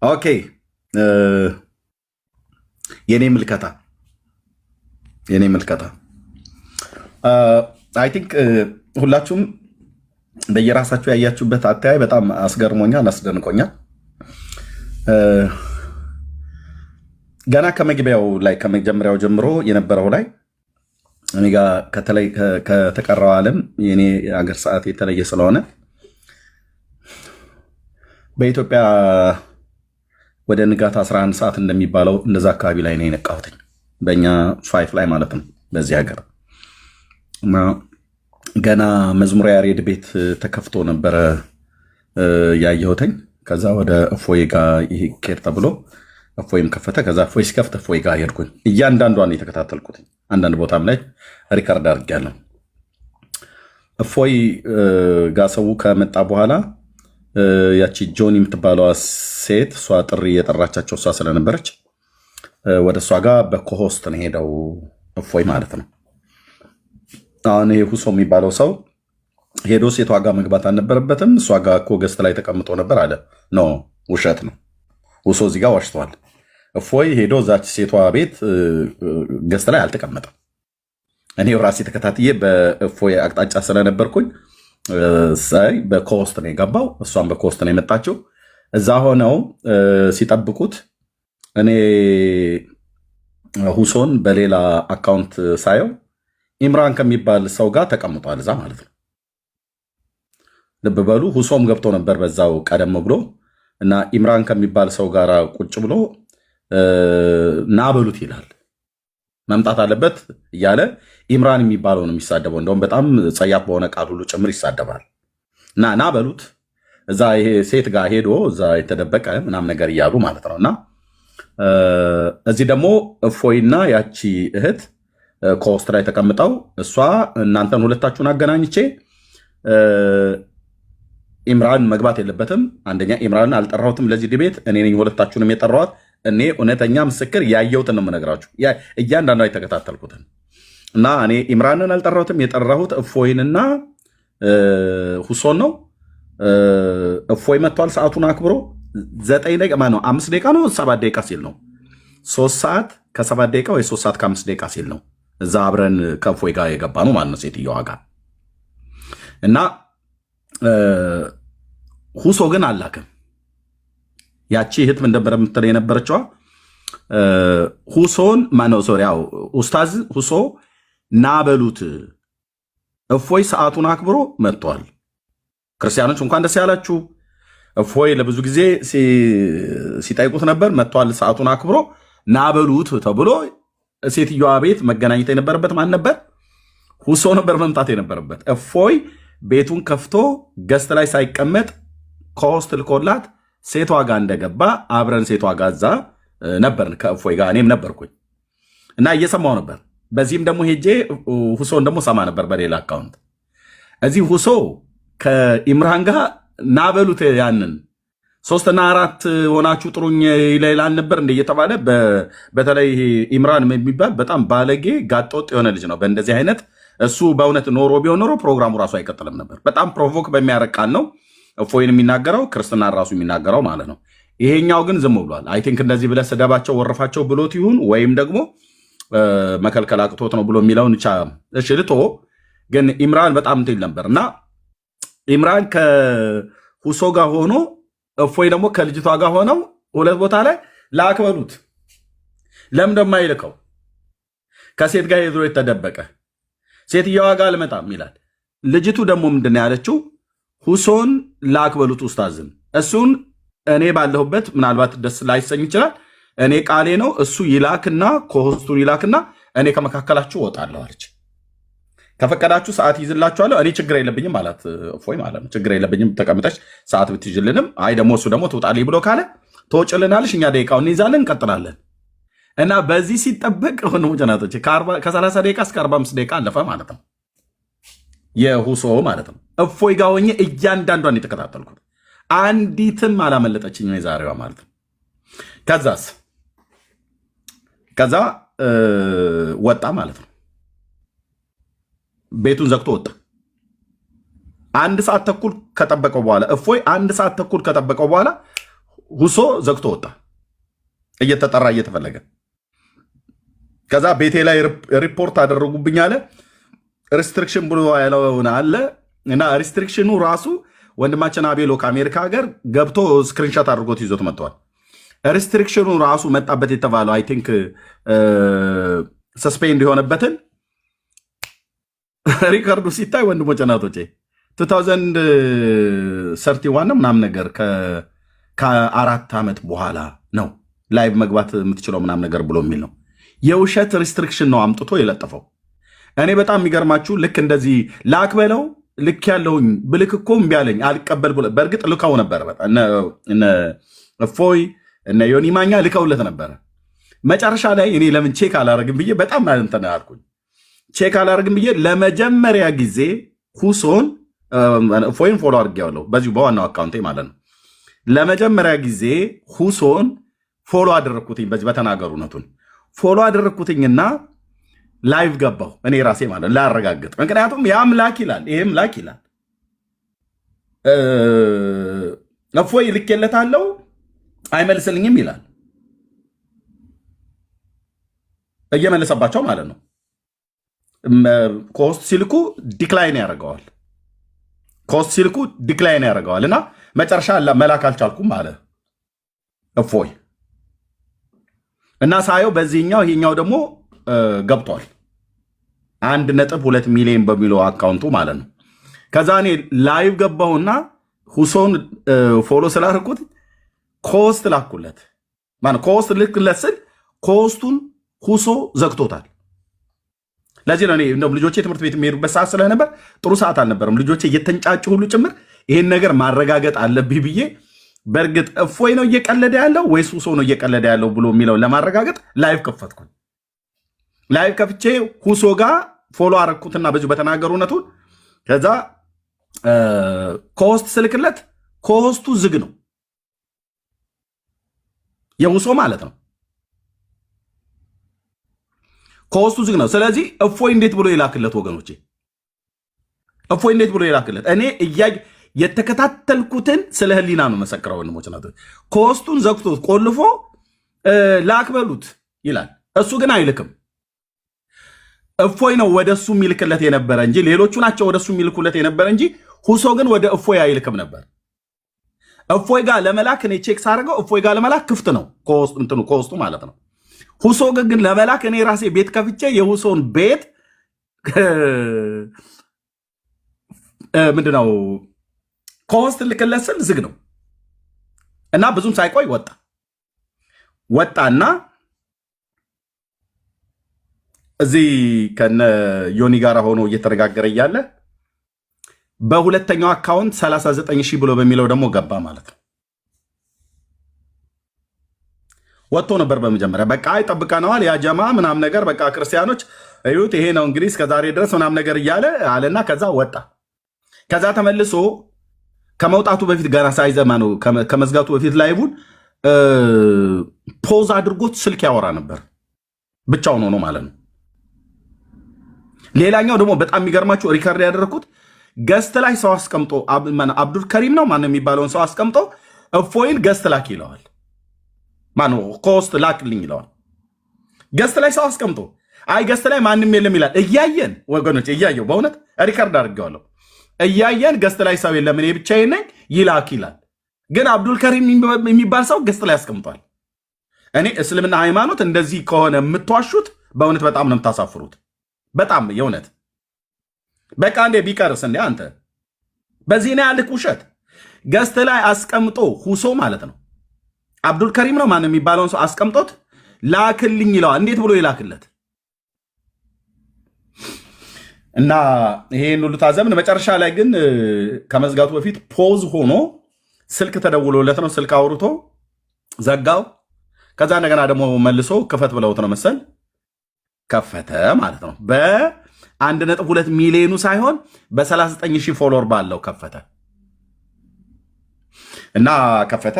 ኦኬ የኔ ምልከታ የኔ ምልከታ አይ ቲንክ ሁላችሁም በየራሳችሁ ያያችሁበት አተያይ በጣም አስገርሞኛል፣ አስደንቆኛል። ገና ከመግቢያው ላይ ከመጀመሪያው ጀምሮ የነበረው ላይ እኔ ጋር ከተቀረው ዓለም የኔ አገር ሰዓት የተለየ ስለሆነ በኢትዮጵያ ወደ ንጋት 11 ሰዓት እንደሚባለው እንደዛ አካባቢ ላይ ነው የነቃሁትኝ። በእኛ 5 ላይ ማለት ነው በዚህ ሀገር እና ገና መዝሙረ ያሬድ ቤት ተከፍቶ ነበረ ያየሁትኝ። ከዛ ወደ እፎይ ጋር ይሄ ኬር ተብሎ እፎይም ከፈተ። ከዛ እፎይ ሲከፍት እፎይ ጋር ሄድኩኝ። እያንዳንዷን የተከታተልኩት አንዳንድ ቦታም ላይ ሪከርድ አድርጌያለሁ። እፎይ ጋር ሰው ከመጣ በኋላ ያቺ ጆኒ የምትባለዋ ሴት እሷ ጥሪ የጠራቻቸው እሷ ስለነበረች ወደ እሷ ጋር በኮሆስት ነው ሄደው እፎይ ማለት ነው። አሁን ይሄ ሁሶ የሚባለው ሰው ሄዶ ሴቷ ጋር መግባት አልነበረበትም። እሷ ጋር እኮ ገስት ላይ ተቀምጦ ነበር አለ። ኖ ውሸት ነው። ሁሶ እዚህ ጋር ዋሽተዋል። እፎይ ሄዶ እዛች ሴቷ ቤት ገስት ላይ አልተቀመጠም። እኔ ራሴ ተከታትዬ በእፎይ አቅጣጫ ስለነበርኩኝ ሳይ በኮስት ነው የገባው፣ እሷም በኮስት ነው የመጣችው። እዛ ሆነው ሲጠብቁት እኔ ሁሶን በሌላ አካውንት ሳየው ኢምራን ከሚባል ሰው ጋር ተቀምጧል እዛ ማለት ነው። ልብ በሉ፣ ሁሶም ገብቶ ነበር በዛው ቀደም ብሎ እና ኢምራን ከሚባል ሰው ጋር ቁጭ ብሎ ና በሉት ይላል። መምጣት አለበት እያለ ኢምራን የሚባለው ነው የሚሳደበው። እንደውም በጣም ጸያፍ በሆነ ቃል ሁሉ ጭምር ይሳደባል። ና በሉት እዛ ይሄ ሴት ጋር ሄዶ እዛ የተደበቀ ምናምን ነገር እያሉ ማለት ነው። እና እዚህ ደግሞ እፎይና ያቺ እህት ኮስት ላይ ተቀምጠው እሷ እናንተን ሁለታችሁን አገናኝቼ ኢምራን መግባት የለበትም፣ አንደኛ ኢምራንን አልጠራሁትም ለዚህ ድቤት፣ እኔ ነኝ ሁለታችሁንም የጠራኋት። እኔ እውነተኛ ምስክር ያየሁትን ነው የምነግራችሁ፣ እያንዳንዱ የተከታተልኩትን እና እኔ ኢምራንን አልጠራሁትም፣ የጠራሁት እፎይንና ሁሶን ነው። እፎይ መጥቷል ሰዓቱን አክብሮ 9 ደቂቃ ነው 5 ደቂቃ ነው 7 ደቂቃ ሲል ነው 3 ሰዓት ከ7 ደቂቃ ወይ 3 ሰዓት ከ5 ደቂቃ ሲል ነው እዛ አብረን ከእፎይ ጋር የገባ ነው ማለት ነው ሴትዮዋ ጋር። እና ሁሶ ግን አላክም። ያቺ እህት ምን ነበር የምትለው የነበረችዋ ሁሶን ማነው ሶሪ ያው ኡስታዝ ሁሶ ና በሉት እፎይ ሰዓቱን አክብሮ መጥቷል። ክርስቲያኖች እንኳን ደስ ያላችሁ። እፎይ ለብዙ ጊዜ ሲጠይቁት ነበር፣ መጥቷል ሰዓቱን አክብሮ ና በሉት ተብሎ ሴትዮዋ ቤት መገናኘት የነበረበት ማን ነበር? ሁሶ ነበር መምጣት የነበረበት። እፎይ ቤቱን ከፍቶ ገስት ላይ ሳይቀመጥ ከሆስት ልኮላት ሴቷ ጋር እንደገባ አብረን ሴቷ ጋር እዛ ነበር ከእፎይ ጋር እኔም ነበርኩኝ እና እየሰማው ነበር። በዚህም ደግሞ ሄጄ ሁሶን ደግሞ ሰማ ነበር በሌላ አካውንት። እዚህ ሁሶ ከኢምራን ጋር ናበሉት ያንን 3 እና 4 ሆናችሁ ጥሩኝ ይላል ነበር እንደ እየተባለ በተለይ ኢምራን የሚባል በጣም ባለጌ ጋጠወጥ የሆነ ልጅ ነው። በእንደዚህ አይነት እሱ በእውነት ኖሮ ቢሆን ኖሮ ፕሮግራሙ ራሱ አይቀጥልም ነበር። በጣም ፕሮቮክ በሚያረግ ቃል ነው እፎይን የሚናገረው፣ ክርስትናን ራሱ የሚናገረው ማለት ነው። ይሄኛው ግን ዝም ብሏል። አይ ቲንክ እንደዚህ ብለህ ስደባቸው ወረፋቸው ብሎት ይሁን ወይም ደግሞ መከልከል አቅቶት ነው ብሎ የሚለውን ብቻ እሺ ልቶ፣ ግን ኢምራን በጣም እንትን ነበር እና ኢምራን ከሁሶ ጋር ሆኖ እፎይ ደግሞ ከልጅቷ ጋር ሆነው ሁለት ቦታ ላይ ላክበሉት። ለምን እንደማይልከው ከሴት ጋር ሄዶ የተደበቀ ሴትየዋ ጋር አልመጣም ይላል። ልጅቱ ደግሞ ምንድን ያለችው ሁሶን ላክበሉት ኡስታዝን፣ እሱን እኔ ባለሁበት ምናልባት ደስ ላይሰኝ ይችላል፣ እኔ ቃሌ ነው፣ እሱ ይላክና ኮሆስቱን ይላክና እኔ ከመካከላችሁ ወጣለሁ አለች። ከፈቀዳችሁ ሰዓት ይዝላችኋለሁ፣ እኔ ችግር የለብኝም ማለት እፎይ ማለት ነው። ችግር የለብኝም ተቀምጠሽ ሰዓት ብትይዥልንም፣ አይ ደግሞ እሱ ደግሞ ትውጣልኝ ብሎ ካለ ተወጭልናለሽ፣ እኛ ደቂቃውን እንይዛለን እንቀጥላለን። እና በዚህ ሲጠበቅ ሆነ ጀናቶች ከ30 ደቂቃ እስከ 45 ደቂቃ አለፈ ማለት ነው፣ የሁሶ ማለት ነው። እፎይ ጋር ሆኜ እያንዳንዷን የተከታተልኩት አንዲትም አላመለጠችኝ የዛሬዋ ማለት ነው። ከዛ ወጣ ማለት ነው። ቤቱን ዘግቶ ወጣ። 1 ሰዓት ተኩል ከጠበቀው በኋላ እፎይ 1 ሰዓት ተኩል ከጠበቀው በኋላ ሁሶ ዘግቶ ወጣ እየተጠራ እየተፈለገ። ከዛ ቤቴ ላይ ሪፖርት አደረጉብኝ አለ። ሪስትሪክሽን ብሎ ያለውን አለ እና ሪስትሪክሽኑ ራሱ ወንድማችን አቤሎ ከአሜሪካ ሀገር ገብቶ ስክሪንሻት አድርጎት ይዞት መጥተዋል። ሪስትሪክሽኑ ራሱ መጣበት የተባለው አይ ቲንክ ሰስፔንድ የሆነበትን ሪካርዱ ሲታይ ወንድሞች እናቶቼ 2031 ምናምን ነገር ከ4 ዓመት በኋላ ነው ላይቭ መግባት የምትችለው ምናምን ነገር ብሎ የሚል ነው። የውሸት ሪስትሪክሽን ነው አምጥቶ የለጠፈው። እኔ በጣም የሚገርማችሁ ልክ እንደዚህ ላክበለው ልክ ያለውኝ ብልክ እኮ እምቢ አለኝ አልቀበል ብሎ በእርግጥ ልካው ነበረ። እነ እፎይ እነ ዮኒ ማኛ ልከውለት ነበረ። መጨረሻ ላይ እኔ ለምን ቼክ አላረግም ብዬ በጣም እንትን አልኩኝ። ቼክ አላረግም ብዬ ለመጀመሪያ ጊዜ ሁሶን እፎይን ፎሎ አድርጌዋለሁ በዚሁ በዋናው አካውንቴ ማለት ነው። ለመጀመሪያ ጊዜ ሁሶን ፎሎ አደረግኩትኝ። በዚህ በተናገሩ ነቱን ፎሎ አደረግኩትኝና ላይቭ ገባሁ እኔ ራሴ ማለት ላረጋግጥ። ምክንያቱም ያም ላክ ይላል ይሄም ላክ ይላል። እፎይ ልኬለታለሁ አይመልስልኝም ይላል። እየመለሰባቸው ማለት ነው። ኮስት ሲልኩ ዲክላይን ያደርገዋል። ኮስት ሲልኩ ዲክላይን ያደርገዋል እና መጨረሻ መላክ አልቻልኩም አለ እፎይ እና ሳየው በዚህኛው ይሄኛው ደግሞ ገብቷል 1.2 ሚሊዮን በሚለው አካውንቱ ማለት ነው። ከዛ እኔ ላይቭ ገባሁና ሁሶን ፎሎ ስላደረኩት ኮስት ላኩለት ማለት ኮስት ልክለት ስል ኮስቱን ሁሶ ዘግቶታል። ለዚህ ነው እኔ እንደውም ልጆቼ ትምህርት ቤት የሚሄዱበት ሰዓት ስለነበር ጥሩ ሰዓት አልነበረም። ልጆቼ እየተንጫጩ ሁሉ ጭምር ይሄን ነገር ማረጋገጥ አለብኝ ብዬ በእርግጥ እፎይ ነው እየቀለደ ያለው ወይስ ሁሶ ነው እየቀለደ ያለው ብሎ የሚለው ለማረጋገጥ ላይቭ ከፈትኩኝ። ላይቭ ከፍቼ ሁሶ ጋር ፎሎ አረኩትና በዚሁ በተናገሩ እውነቱን ከዛ ኮስት ስልክለት ኮስቱ ዝግ ነው የሁሶ ማለት ነው። ኮስቱ ዝግ ነው። ስለዚህ እፎይ እንዴት ብሎ ይላክለት ወገኖቼ? እፎይ እንዴት ብሎ ይላክለት? እኔ የተከታተልኩትን ስለ ህሊና ነው መሰክረው ወንድሞች ናቸው። ኮስቱን ዘግቶት ቆልፎ ላክበሉት ይላል። እሱ ግን አይልክም። እፎይ ነው ወደ እሱ የሚልክለት የነበረ እንጂ ሌሎቹ ናቸው ወደ እሱ የሚልኩለት የነበረ እንጂ ሁሶ ግን ወደ እፎይ አይልክም ነበር። እፎይ ጋር ለመላክ እኔ ቼክ ሳደርገው እፎይ ጋር ለመላክ ክፍት ነው ኮስቱ ማለት ነው። ሁሶ ግን ለመላክ እኔ ራሴ ቤት ከፍቼ የሁሶን ቤት ምንድነው ኮስት ልክለት ስል ዝግ ነው እና ብዙም ሳይቆይ ወጣና እዚህ ከነ ዮኒ ጋር ሆኖ እየተነጋገረ እያለ በሁለተኛው አካውንት 39,000 ብሎ በሚለው ደግሞ ገባ ማለት ነው። ወጥቶ ነበር በመጀመሪያ በቃ ይጠብቀነዋል ያ ጀማ ምናም ነገር በቃ ክርስቲያኖች እዩት ይሄ ነው እንግዲህ እስከዛሬ ድረስ ምናም ነገር እያለ አለና ከዛ ወጣ። ከዛ ተመልሶ ከመውጣቱ በፊት ገና ሳይዘማ ነው ከመዝጋቱ በፊት ላይቡን ፖዝ አድርጎት ስልክ ያወራ ነበር ብቻውን ሆኖ ማለት ነው። ሌላኛው ደግሞ በጣም የሚገርማችሁ ሪካርድ ያደረኩት ገስት ላይ ሰው አስቀምጦ አብዱል ከሪም ነው ማነው የሚባለውን ሰው አስቀምጦ እፎይን ገስት ላክ ይለዋል። ማነው ኮስት ላክልኝ ይለዋል። ገስት ላይ ሰው አስቀምጦ አይ ገስት ላይ ማንም የለም ይላል። እያየን ወገኖች እያየው በእውነት ሪካርድ አድርጌዋለሁ። እያየን ገስት ላይ ሰው የለም እኔ ብቻዬን ነኝ ይላክ ይላል። ግን አብዱል ከሪም የሚባል ሰው ገስት ላይ አስቀምጧል። እኔ እስልምና ሃይማኖት እንደዚህ ከሆነ የምትዋሹት በእውነት በጣም ነው የምታሳፍሩት። በጣም የእውነት በቃ እንዴ ቢቀርስ እንዴ አንተ በዚህ ነው ያልክ ውሸት። ገስት ላይ አስቀምጦ ሁሶ ማለት ነው አብዱል ከሪም ነው ማነው የሚባለውን ሰው አስቀምጦት ላክልኝ ይለዋል። እንዴት ብሎ ይላክለት? እና ይሄን ሁሉ ታዘብን። መጨረሻ ላይ ግን ከመዝጋቱ በፊት ፖዝ ሆኖ ስልክ ተደውሎለት ነው ስልክ አውርቶ ዘጋው። ከዛ እንደገና ደግሞ መልሶ ክፈት ብለውት ነው መሰል ከፈተ ማለት ነው። በ1.2 ሚሊዮኑ ሳይሆን በ39,000 ፎሎወር ባለው ከፈተ እና ከፈተ።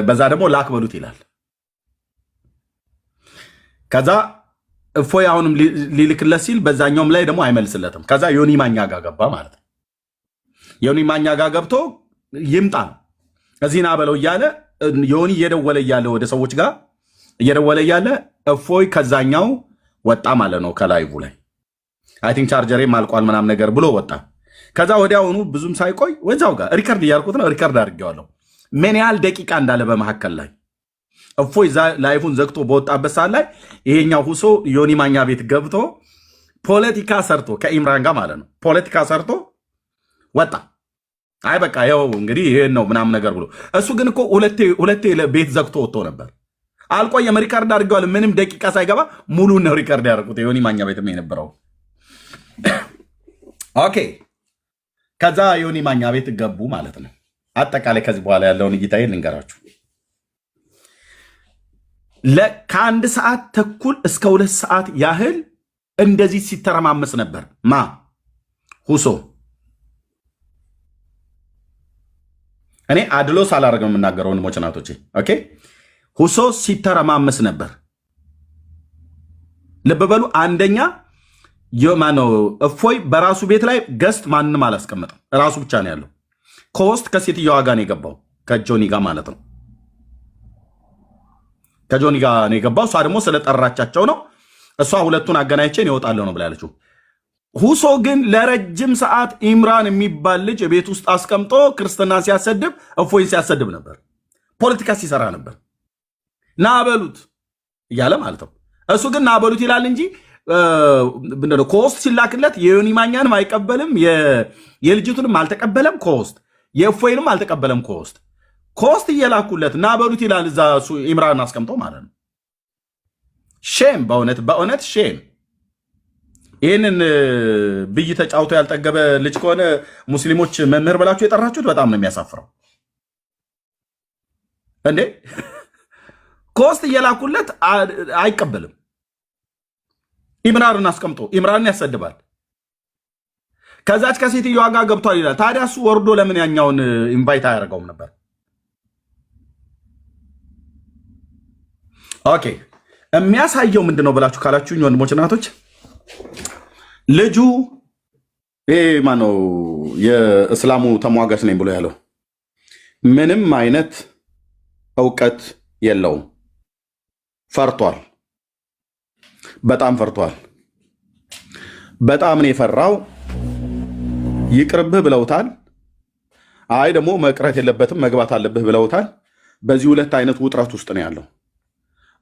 በዛ ደግሞ ላክ በሉት ይላል። ከዛ እፎይ አሁንም ሊልክለት ሲል በዛኛውም ላይ ደግሞ አይመልስለትም። ከዛ ዮኒ ማኛ ጋር ገባ ማለት ነው። ዮኒ ማኛ ጋር ገብቶ ይምጣ እዚህ ና በለው እያለ ዮኒ እየደወለ እያለ ወደ ሰዎች ጋር እየደወለ እያለ እፎይ ከዛኛው ወጣ ማለት ነው። ከላይቭ ላይ አይ ቲንክ ቻርጀሬ ማልቋል ምናምን ነገር ብሎ ወጣ። ከዛ ወዲያውኑ ብዙም ሳይቆይ ወዛው ጋር ሪከርድ እያልኩት ነው። ሪከርድ አድርጌዋለሁ ምን ያህል ደቂቃ እንዳለ በመካከል ላይ እፎይ ላይፉን ዘግቶ በወጣበት ሰዓት ላይ ይሄኛው ሁሶ ዮኒ ማኛ ቤት ገብቶ ፖለቲካ ሰርቶ ከኢምራን ጋር ማለት ነው ፖለቲካ ሰርቶ ወጣ። አይ በቃ ያው እንግዲህ ይሄን ነው ምናምን ነገር ብሎ እሱ ግን እኮ ሁለቴ ቤት ዘግቶ ወጥቶ ነበር። አልቆየም። ሪከርድ አድርገዋል። ምንም ደቂቃ ሳይገባ ሙሉን ነው ሪከርድ ያደርጉት ዮኒ ማኛ ቤት የነበረው። ኦኬ ከዛ ዮኒ ማኛ ቤት ገቡ ማለት ነው። አጠቃላይ ከዚህ በኋላ ያለውን እይታዬን ልንገራችሁ። ከአንድ ሰዓት ተኩል እስከ 2 ሰዓት ያህል እንደዚህ ሲተረማመስ ነበር። ሁሶ እኔ አድሎ ሳላደርግ ነው የምናገረው ወንድሞች እናቶቼ። ኦኬ ሁሶ ሲተረማመስ ነበር። ልብ በሉ። አንደኛ ማነው እፎይ በራሱ ቤት ላይ ገስት ማንንም አላስቀመጠም። ራሱ ብቻ ነው ያለው። ከውስጥ ከሴትዮዋ ጋር ነው የገባው፣ ከጆኒ ጋር ማለት ነው። ከጆኒ ጋር ነው የገባው። እሷ ደግሞ ስለጠራቻቸው ነው። እሷ ሁለቱን አገናኝቼን ይወጣለሁ ነው ብላ ያለችው። ሁሶ ግን ለረጅም ሰዓት ኢምራን የሚባል ልጅ ቤት ውስጥ አስቀምጦ ክርስትናን ሲያሰድብ፣ እፎይን ሲያሰድብ ነበር። ፖለቲካ ሲሰራ ነበር። ናበሉት እያለ ማለት ነው። እሱ ግን ናበሉት ይላል እንጂ ከውስጥ ሲላክለት የዮኒ ማኛንም አይቀበልም፣ የልጅቱንም አልተቀበለም፣ ከውስጥ የእፎይንም አልተቀበለም። ከውስጥ እየላኩለት ናበሉት ይላል። እዛ ኢምራን አስቀምጦ ማለት ነው። ሼም፣ በእውነት ሼም። ይህንን ብይ ተጫውቶ ያልጠገበ ልጅ ከሆነ ሙስሊሞች መምህር ብላችሁ የጠራችሁት በጣም ነው የሚያሳፍረው። እንዴ ከውስጥ እየላኩለት አይቀበልም። ኢምራንን አስቀምጦ ኢምራንን ያሰድባል። ከዛች ከሴትዮዋ ጋር ገብቷል ይላል። ታዲያ እሱ ወርዶ ለምን ያኛውን ኢንቫይት አያደርገውም ነበር? ኦኬ የሚያሳየው ምንድን ነው ብላችሁ ካላችሁኝ ወንድሞች እናቶች፣ ልጁ ማነው የእስላሙ ተሟጋች ነኝ ብሎ ያለው ምንም አይነት እውቀት የለውም። ፈርቷል። በጣም ፈርቷል። በጣም ነው የፈራው። ይቅርብህ ብለውታል። አይ ደግሞ መቅረት የለበትም መግባት አለብህ ብለውታል። በዚህ ሁለት አይነት ውጥረት ውስጥ ነው ያለው።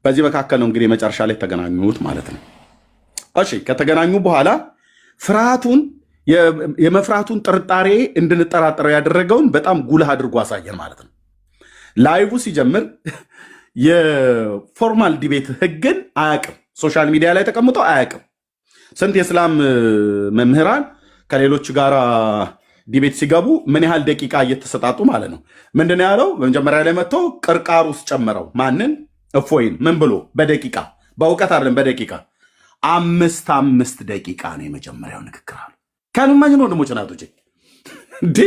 በዚህ መካከል ነው እንግዲህ መጨረሻ ላይ ተገናኙት ማለት ነው። እሺ ከተገናኙ በኋላ ፍርሃቱን የመፍራቱን ጥርጣሬ እንድንጠራጠረው ያደረገውን በጣም ጉልህ አድርጎ አሳየን ማለት ነው። ላይቭ ሲጀምር የፎርማል ዲቤት ህግን አያውቅም። ሶሻል ሚዲያ ላይ ተቀምጦ አያውቅም። ስንት የእስላም መምህራን ከሌሎች ጋር ዲቤት ሲገቡ ምን ያህል ደቂቃ እየተሰጣጡ ማለት ነው። ምንድን ያለው በመጀመሪያ ላይ መጥቶ ቅርቃር ውስጥ ጨመረው። ማንን? እፎይን። ምን ብሎ? በደቂቃ በእውቀት አይደለም፣ በደቂቃ 5 ደቂቃ ነው የመጀመሪያው ንግግር አሉ። ከንማጅን ወንድሞች ናቶች እንዴ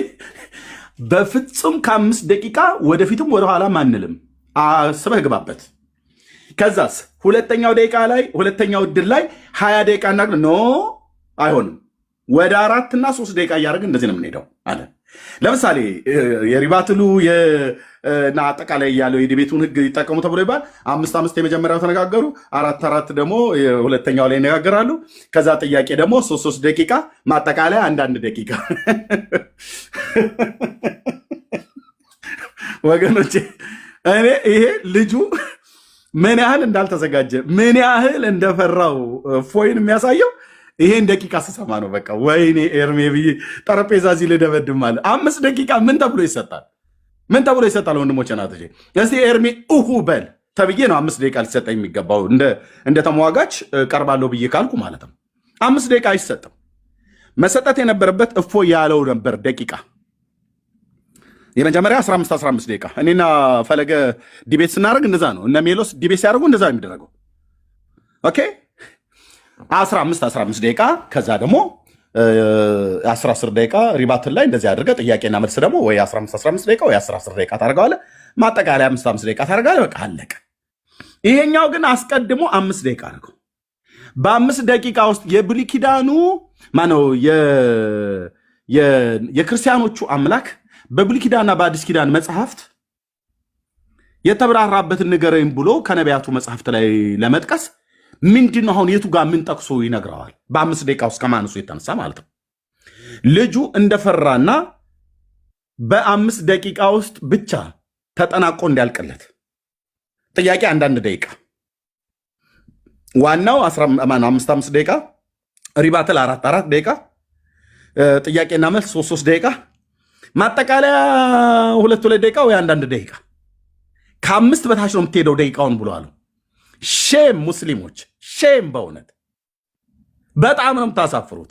በፍጹም ከ5 ደቂቃ ወደፊትም ወደኋላም አንልም። አስበህ ግባበት። ከዛስ ሁለተኛው ደቂቃ ላይ ሁለተኛው እድል ላይ 20 ደቂቃ እና ኖ አይሆንም ወደ 4 እና 3 ደቂቃ እያደረግን እንደዚህ ነው የምንሄደው አለ። ለምሳሌ የሪባትሉ እና አጠቃላይ ያለው የዲቤቱን ህግ ይጠቀሙ ተብሎ ይባል 5 የመጀመሪያው ተነጋገሩ፣ 4 ደግሞ ሁለተኛው ላይ ይነጋገራሉ። ከዛ ጥያቄ ደግሞ 3 ደቂቃ፣ ማጠቃለያ 1 ደቂቃ። ወገኖቼ እኔ ይሄ ልጁ ምን ያህል እንዳልተዘጋጀ ምን ያህል እንደፈራው እፎይን የሚያሳየው ይሄን ደቂቃ ስሰማ ነው። በቃ ወይኔ ኤርሜ ብዬ ጠረጴዛ እዚህ ልደበድብ ማለት 5 ደቂቃ ምን ተብሎ ይሰጣል? ምን ተብሎ ይሰጣል? ወንድሞቼ ናቶቼ እስቲ ኤርሜ እሁ በል ተብዬ ነው 5 ደቂቃ ሊሰጠ የሚገባው። እንደ ተሟጋች ቀርባለሁ ብዬ ካልኩ ማለት ነው 5 ደቂቃ አይሰጥም። መሰጠት የነበረበት እፎይ ያለው ነበር ደቂቃ። የመጀመሪያ 15 ደቂቃ እኔና ፈለገ ዲቤት ስናደርግ እንደዛ ነው። እነ ሜሎስ ዲቤት ሲያደርጉ እንደዛ ነው የሚደረገው። ኦኬ 15 ደቂቃ፣ ከዛ ደግሞ 10 ደቂቃ ሪባትን ላይ እንደዚህ አድርገህ ጥያቄና መልስ ደግሞ ወይ 15 ደቂቃ ወይ 10 ደቂቃ ታደርገዋለህ። ማጠቃለያ 5 ደቂቃ ታደርጋለህ። በቃ አለቀ። ይሄኛው ግን አስቀድሞ 5 ደቂቃ አድርገው። በ5 ደቂቃ ውስጥ የብሉይ ኪዳኑ ማነው የክርስቲያኖቹ አምላክ በብሉይ ኪዳንና በአዲስ ኪዳን መጽሐፍት የተብራራበትን ንገረኝ ብሎ ከነቢያቱ መጽሐፍት ላይ ለመጥቀስ ምንድነው አሁን የቱ ጋር ምን ጠቅሶ ይነግረዋል? በ5 ደቂቃ ውስጥ ከማነሱ የተነሳ ማለት ነው። ልጁ እንደፈራና በ5 ደቂቃ ውስጥ ብቻ ተጠናቆ እንዲያልቅለት ጥያቄ አንዳንድ ደቂቃ፣ ዋናው 5 ደቂቃ፣ ሪባትል 4 ደቂቃ፣ ጥያቄና መልስ 3 ደቂቃ፣ ማጠቃለያ 2 ደቂቃ ወይ አንዳንድ ደቂቃ። ከ5 በታች ነው የምትሄደው ደቂቃውን ብሎ አሉ። ሼም ሙስሊሞች ሼም፣ በእውነት በጣም ነው የምታሳፍሩት።